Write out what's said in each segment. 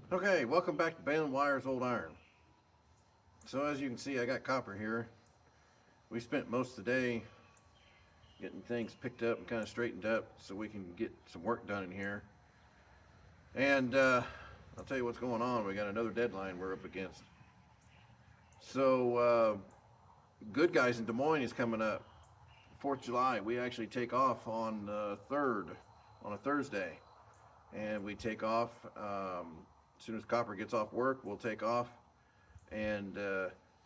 Okay, welcome back to Baling Wires Old Iron. So as you can see, I got copper here. We spent most of the day getting things picked up and kind of straightened up so we can get some work done in here. And I'll tell you what's going on. We got another deadline we're up against. So Good Guys in Des Moines is coming up. 4th of July. We actually take off on the 3rd, on a Thursday. And we take off as soon as Copper gets off work. We'll take off and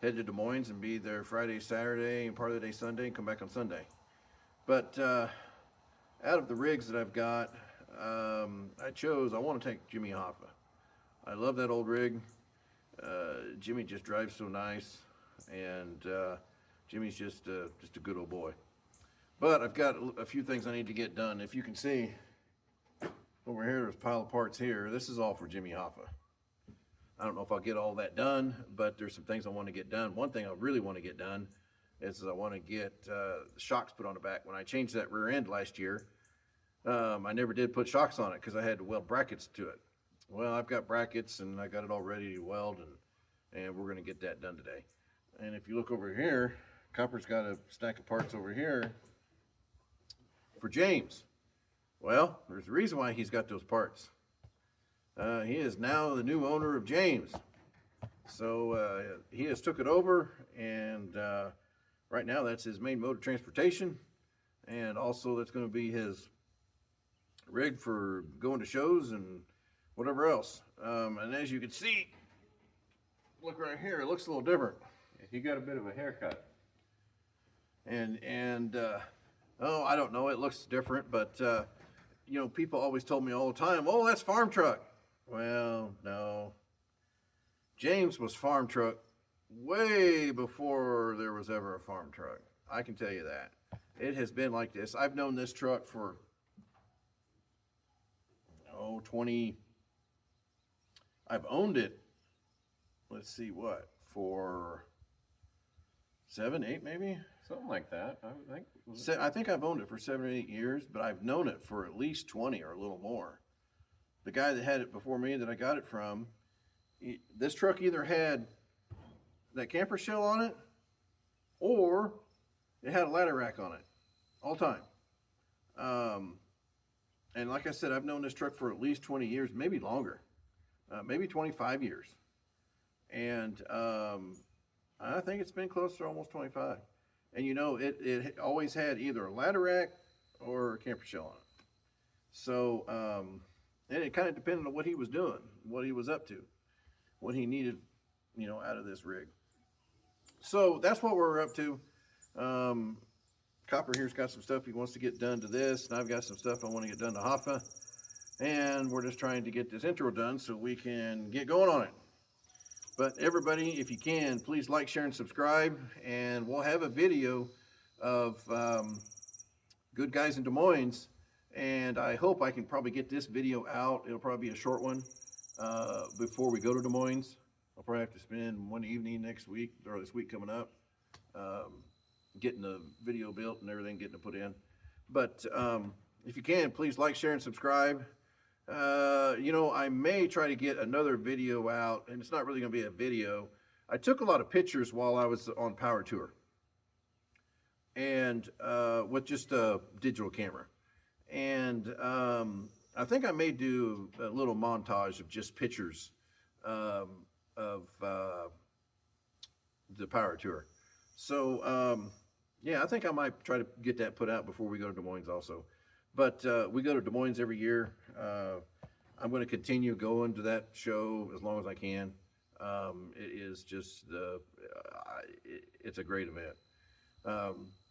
head to Des Moines and be there Friday, Saturday, and part of the day Sunday, and come back on Sunday. But out of the rigs that I've got, I want to take Jimmy Hoffa. I love that old rig. Jimmy just drives so nice, and Jimmy's just a good old boy. But I've got a few things I need to get done. If you can see over here, there's a pile of parts here. This is all for Jimmy Hoffa. I don't know if I'll get all that done, but there's some things I want to get done. One thing I really want to get done is I want to get shocks put on the back. When I changed that rear end last year, I never did put shocks on it because I had to weld brackets to it. Well, I've got brackets and I got it all ready to weld, and we're going to get that done today. And if you look over here, Copper's got a stack of parts over here for James. Well, there's a reason why he's got those parts. He is now the new owner of James. So he has took it over, and right now that's his main mode of transportation, and also that's going to be his rig for going to shows and whatever else. And as you can see, look right here, it looks a little different. He got a bit of a haircut. And I don't know, it looks different, but people always told me all the time, oh, that's farm truck. Well, no. James was farm truck way before there was ever a farm truck. I can tell you that. It has been like this. I've known this truck for 20. I've owned it, let's see what, for 7, 8 maybe? Something like that. I think I've owned it for 7 or 8 years, but I've known it for at least 20 or a little more. The guy that had it before me that I got it from, this truck either had that camper shell on it or it had a ladder rack on it all the time. And like I said, I've known this truck for at least 20 years, maybe longer, maybe 25 years. And I think it's been close to almost 25. And it always had either a ladder rack or a camper shell on it. So, and it kind of depended on what he was doing, what he was up to, what he needed, out of this rig. So that's what we're up to. Copper here's got some stuff he wants to get done to this, and I've got some stuff I want to get done to Hoffa. And we're just trying to get this intro done so we can get going on it. But everybody, if you can, please like, share, and subscribe. And we'll have a video of Good Guys in Des Moines. And I hope I can probably get this video out. It'll probably be a short one before we go to Des Moines. I'll probably have to spend one evening next week, or this week coming up, getting the video built and everything, getting it put in. But if you can, please like, share, and subscribe. I may try to get another video out, and it's not really going to be a video. I took a lot of pictures while I was on power tour, and with just a digital camera. And I think I may do a little montage of just pictures of the power tour. So I think I might try to get that put out before we go to Des Moines also. But we go to Des Moines every year. I'm going to continue going to that show as long as I can. It is just, it's a great event.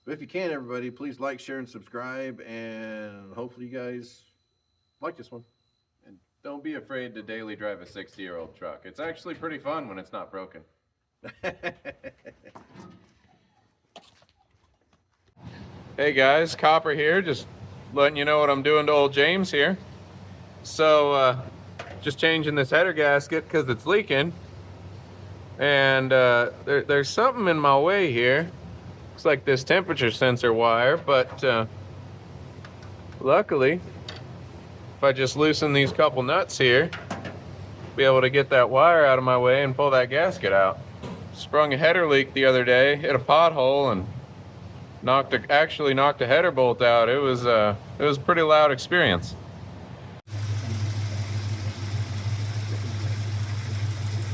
But if you can, everybody, please like, share, and subscribe. And hopefully you guys like this one. And don't be afraid to daily drive a 60-year-old truck. It's actually pretty fun when it's not broken. Hey guys, Copper here, just letting you know what I'm doing to old James here. So, just changing this header gasket because it's leaking. And there's something in my way here. Looks like this temperature sensor wire, but luckily, if I just loosen these couple nuts here, be able to get that wire out of my way and pull that gasket out. Sprung a header leak the other day, hit a pothole, and actually knocked a header bolt out. It was a pretty loud experience.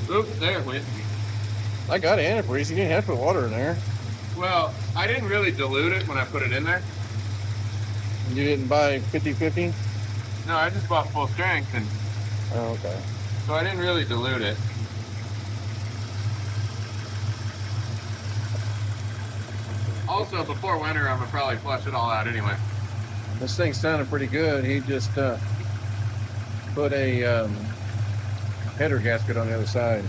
Oops, there it went. I got antifreeze. You didn't have to put water in there. Well, I didn't really dilute it when I put it in there. You didn't buy 50/50? No, I just bought full strength, and Oh, okay. so I didn't really dilute it. Also, before winter, I'm gonna probably flush it all out anyway. This thing sounded pretty good. He just put a header gasket on the other side.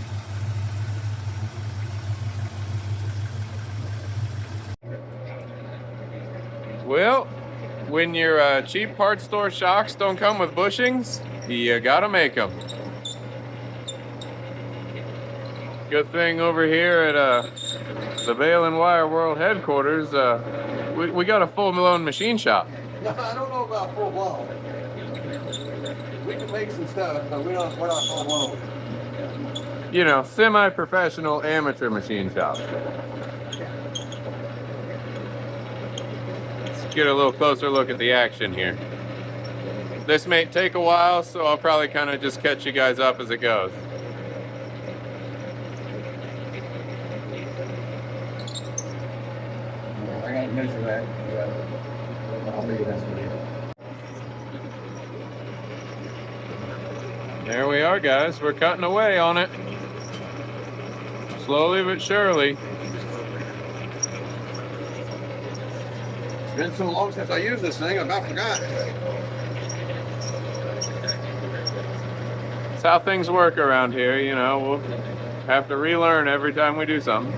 Well, when your cheap parts store shocks don't come with bushings, you gotta make them. Good thing over here at the Bale and Wire World headquarters, we got a full-blown machine shop. No, I don't know about full blown. We can make some stuff, but we're not full blown. You know, semi-professional amateur machine shop. Let's get a little closer look at the action here. This may take a while, so I'll probably kind of just catch you guys up as it goes. I gotta measure that. I'll make it estimate. There we are, guys. We're cutting away on it. Slowly but surely. It's been so long since I used this thing, I about forgot. That's how things work around here, you know. We'll have to relearn every time we do something.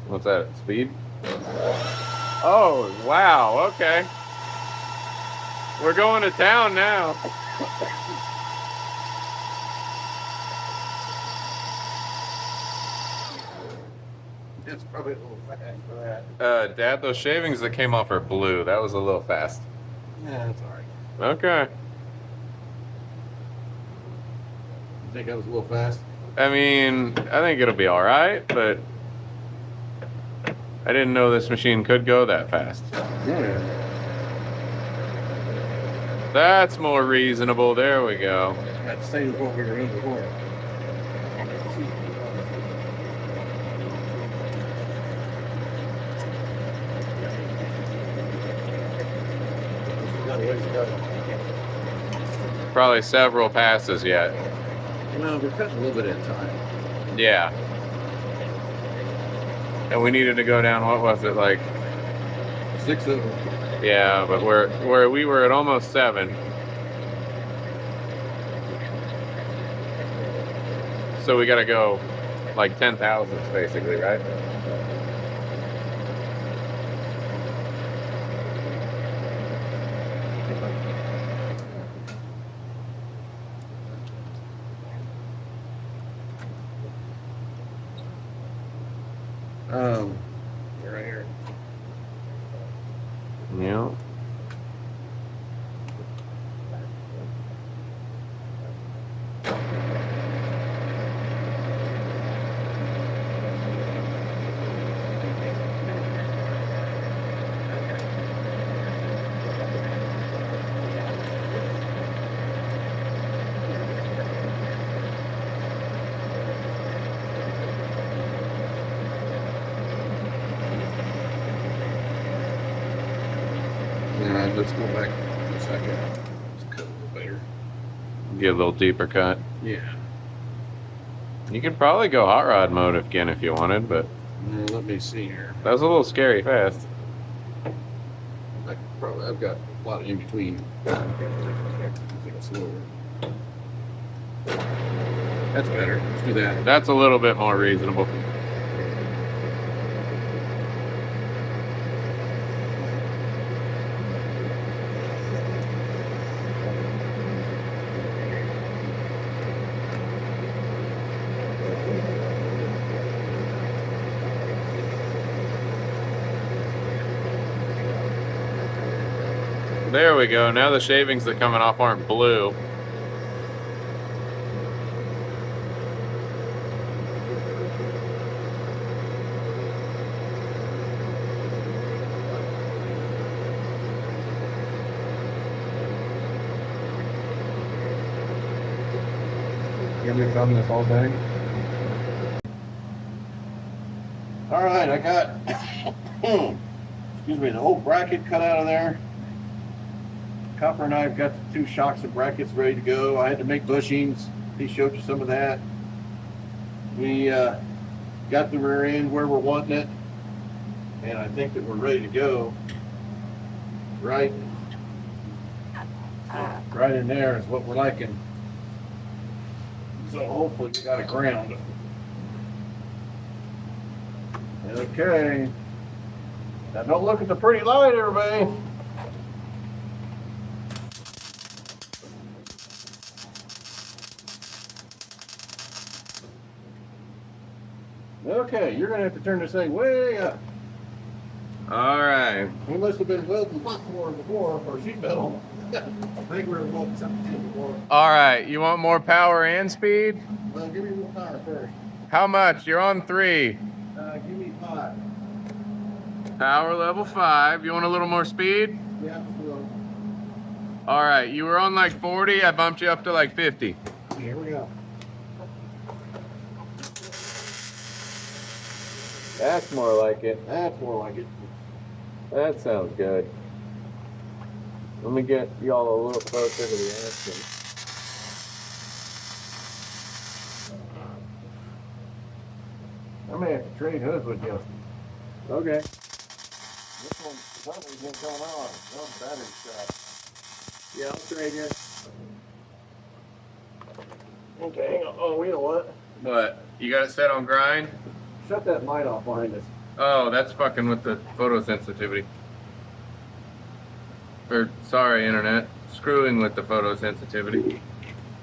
What's that? Speed? Oh, wow. Okay. We're going to town now. It's probably a little fast for that. Dad, those shavings that came off are blue. That was a little fast. Yeah, that's all right. Okay. You think that was a little fast? I mean, I think it'll be all right, but I didn't know this machine could go that fast. Yeah. That's more reasonable. There we go. That's the same as what we were in before. Got a ways to go. Probably several passes yet. Well, we're cutting a little bit at a time. Yeah. And we needed to go down, what was it, like 6 of them. Yeah, but where we were at almost 7. So we gotta go like 10,000 basically, right? Right here. Yeah. Let's go back for a second. Let's cut a little better. Get a little deeper cut. Yeah. You could probably go hot rod mode again if you wanted, but Let me see here. that was a little scary fast. I've got a lot in between. That's better. Let's do that. That's a little bit more reasonable. There we go. Now the shavings that are coming off aren't blue. You want me to film this whole thing? All right, I got, excuse me, the old bracket cut out of there. Copper and I have got the 2 shocks of brackets ready to go. I had to make bushings. He showed you some of that. We got the rear end where we're wanting it, and I think that we're ready to go. Right in there is what we're liking. So hopefully we got a ground. Okay. Now don't look at the pretty light, everybody. Okay, you're gonna have to turn this thing way up. All right. We must have been welding more before for sheet metal. I think we were welding something before. All right. You want more power and speed? Well, give me more power first. How much? You're on 3. Give me 5. Power level 5. You want a little more speed? Yeah, so All right. You were on like 40. I bumped you up to like 50. here we go. That's more like it. That's more like it. That sounds good. Let me get y'all a little closer to the action. I may have to trade hoods with you. Okay. This one, something's been going on. No battery shot. Yeah, I'll trade you. Okay, hang on. Oh, you know what? What? You got it set on grind? Shut that light off behind us. Oh, that's fucking with the photosensitivity. Or, sorry, internet. Screwing with the photosensitivity.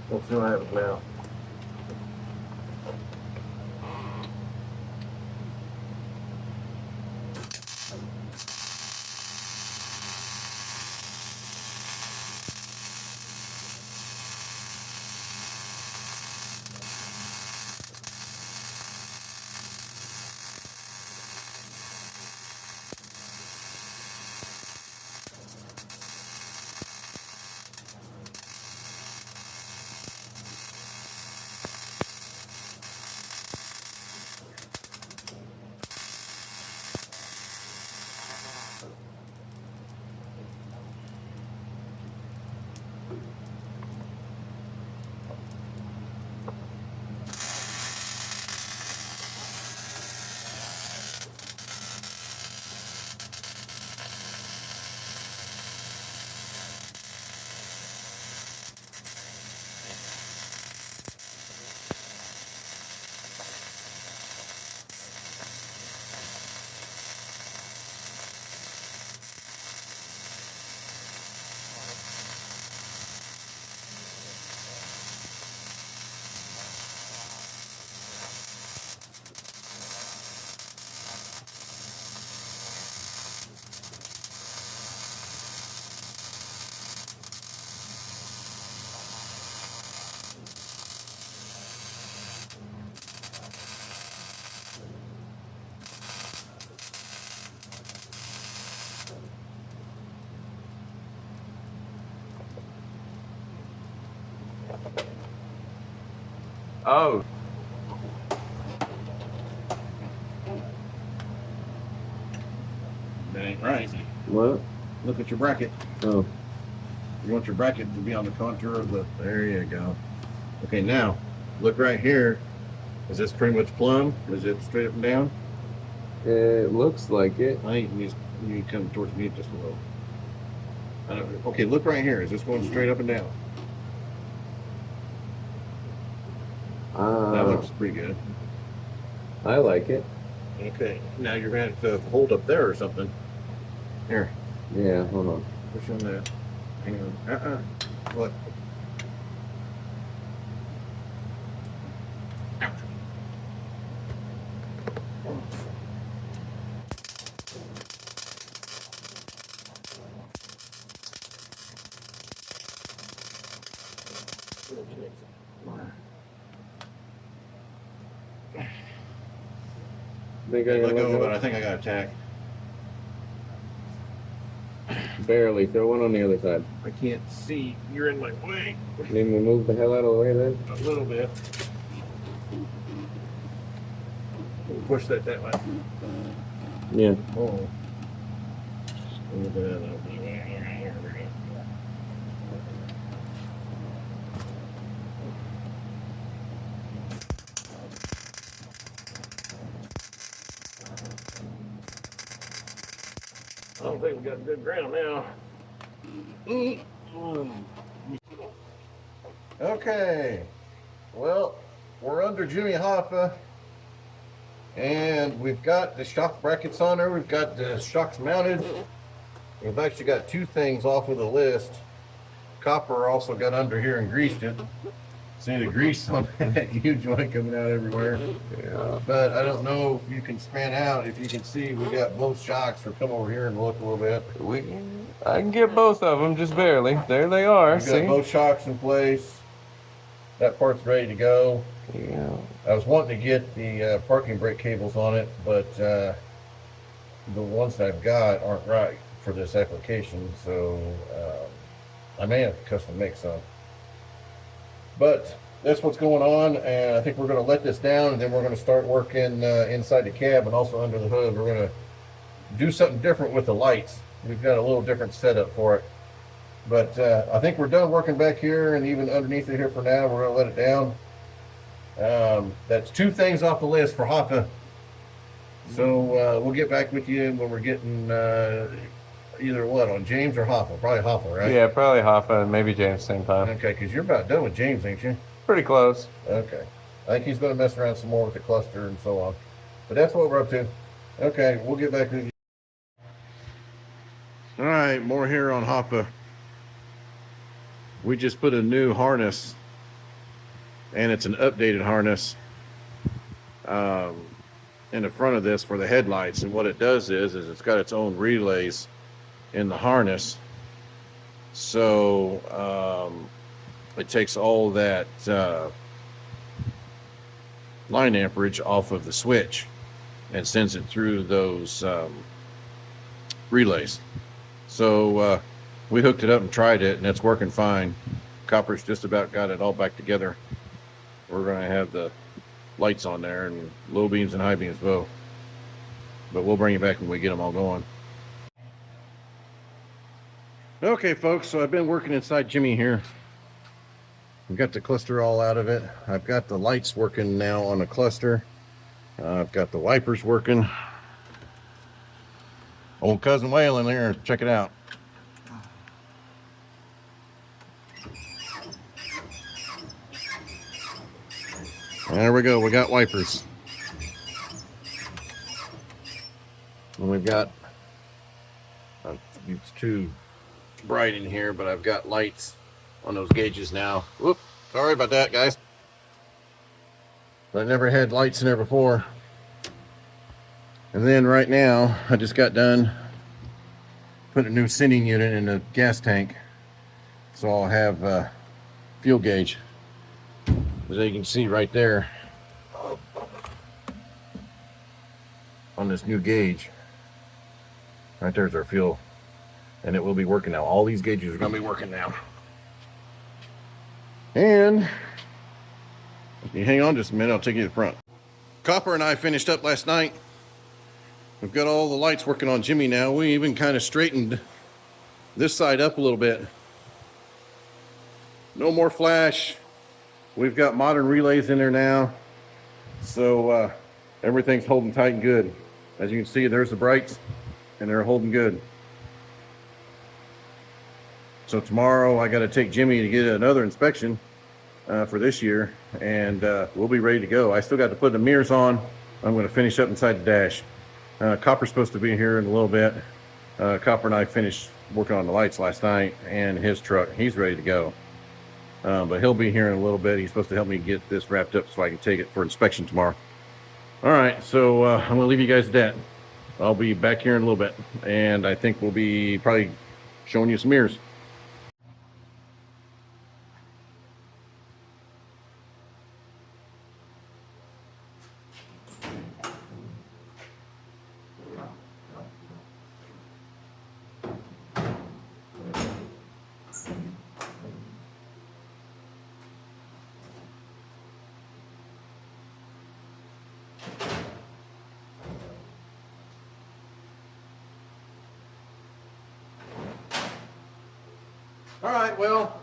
We'll see what happens now. Oh. That ain't right. What? Look at your bracket. Oh. You want your bracket to be on the contour of the. There you go. Okay, now look right here. Is this pretty much plumb? Is it straight up and down? It looks like it. You need to come towards me just a little. Okay, look right here. Is this going straight up and down? That looks pretty good. I like it. Okay, now you're going to have to hold up there or something. Here, Yeah, hold on. push on that. Hang on. What? Think I Let can go, let but I go? think I got attacked. Barely. Throw one on the other side. I can't see. You're in my way. Need me to move the hell out of the way then? A little bit. Push that way. Yeah. Oh. I don't think we got good ground now. Okay. Well, we're under Jimmy Hoffa, and we've got the shock brackets on there. We've got the shocks mounted. We've actually got two things off of the list. Copper also got under here and greased it. See the grease on that huge one coming out everywhere. Yeah. But I don't know if you can span out. If you can see, we got both shocks. We'll come over here and look a little bit. I can get both of them, just barely. There they are. We've See? got both shocks in place. That part's ready to go. Yeah. I was wanting to get the parking brake cables on it, but the ones that I've got aren't right for this application, so I may have to custom make some. But that's what's going on, and I think we're going to let this down, and then we're going to start working inside the cab and also under the hood. We're going to do something different with the lights. We've got a little different setup for it. But I think we're done working back here, and even underneath it here for now. We're going to let it down. That's two things off the list for Hoffa. So we'll get back with you when we're getting either what, on James or Hoffa? Probably Hoffa, right? Yeah, probably Hoffa and maybe James same time. Okay, because you're about done with James, ain't you? Pretty close. Okay. I think he's going to mess around some more with the cluster and so on. But that's what we're up to. Okay, we'll get back with you. All right, more here on Hoffa. We just put a new harness, and it's an updated harness in the front of this for the headlights. And what it does is it's got its own relays in the harness. So it takes all that line amperage off of the switch and sends it through those relays. So we hooked it up and tried it, and it's working fine. Copper's just about got it all back together. We're going to have the lights on there, and low beams and high beams both. But we'll bring you back when we get them all going. Okay, folks, so I've been working inside Jimmy here. We've got the cluster all out of it. I've got the lights working now on the cluster. I've got the wipers working. Old cousin Whale in there, check it out. There we go, we got wipers. And we've got, it's too bright in here, but I've got lights on those gauges now. Whoop, sorry about that, guys. I never had lights in there before. And then right now, I just got done putting a new sending unit in the gas tank. So I'll have a fuel gauge. As you can see right there on this new gauge, right there's our fuel, and it will be working now. All these gauges are going to be working now. And if you hang on just a minute, I'll take you to the front. Copper and I finished up last night. We've got all the lights working on Jimmy now. We even kind of straightened this side up a little bit. No more flash. We've got modern relays in there now. So everything's holding tight and good. As you can see, there's the brights, and they're holding good. So tomorrow I got to take Jimmy to get another inspection for this year, and we'll be ready to go. I still got to put the mirrors on. I'm going to finish up inside the dash. Copper's supposed to be here in a little bit. Copper and I finished working on the lights last night, and his truck, he's ready to go. But he'll be here in a little bit. He's supposed to help me get this wrapped up so I can take it for inspection tomorrow. All right, so I'm going to leave you guys at that. I'll be back here in a little bit, and I think we'll be probably showing you some mirrors. All right, well,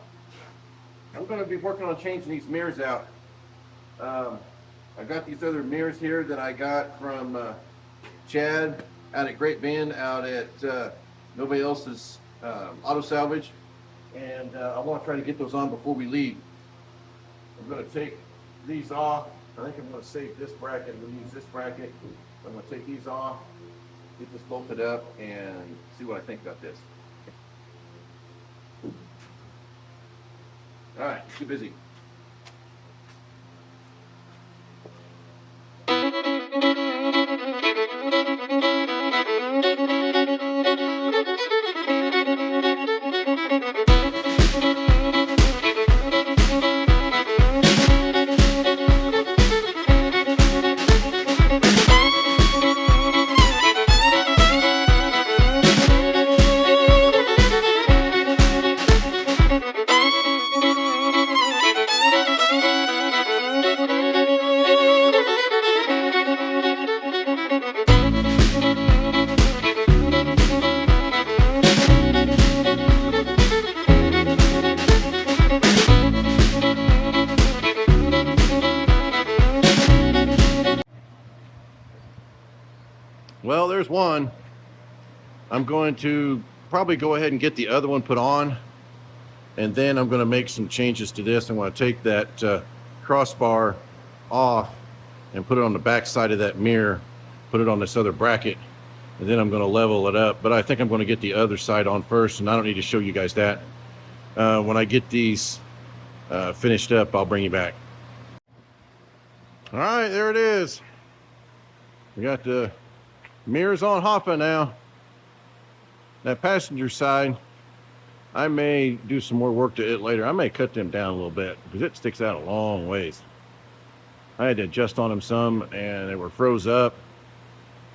I'm going to be working on changing these mirrors out. I got these other mirrors here that I got from Chad out at Great Bend, out at nobody else's auto salvage, and I want to try to get those on before we leave. I'm going to take these off. I think I'm going to save this bracket. I'm going to use this bracket. I'm going to take these off, get this bolted up, and see what I think about this. All right, too busy. Well, there's one. I'm going to probably go ahead and get the other one put on, and then I'm going to make some changes to this. I'm going to take that crossbar off and put it on the back side of that mirror, put it on this other bracket, and then I'm going to level it up. But I think I'm going to get the other side on first, and I don't need to show you guys that. When I get these finished up, I'll bring you back. All right, there it is. We got the mirrors on Hoffa now. That passenger side, I may do some more work to it later. I may cut them down a little bit because it sticks out a long ways. I had to adjust on them some, and they were froze up,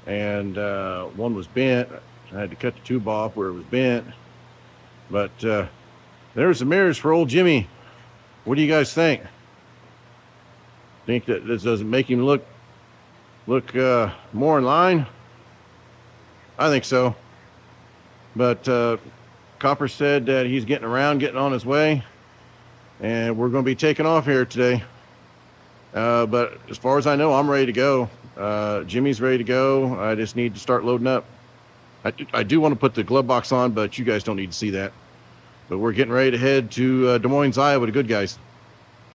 and one was bent. I had to cut the tube off where it was bent. But there's the mirrors for old Jimmy. What do you guys think? Think that this doesn't make him look more in line? I think so. But Copper said that he's getting around, getting on his way, and we're going to be taking off here today. But as far as I know, I'm ready to go. Jimmy's ready to go. I just need to start loading up. I do want to put the glove box on, but you guys don't need to see that. But we're getting ready to head to Des Moines, Iowa, to Good Guys.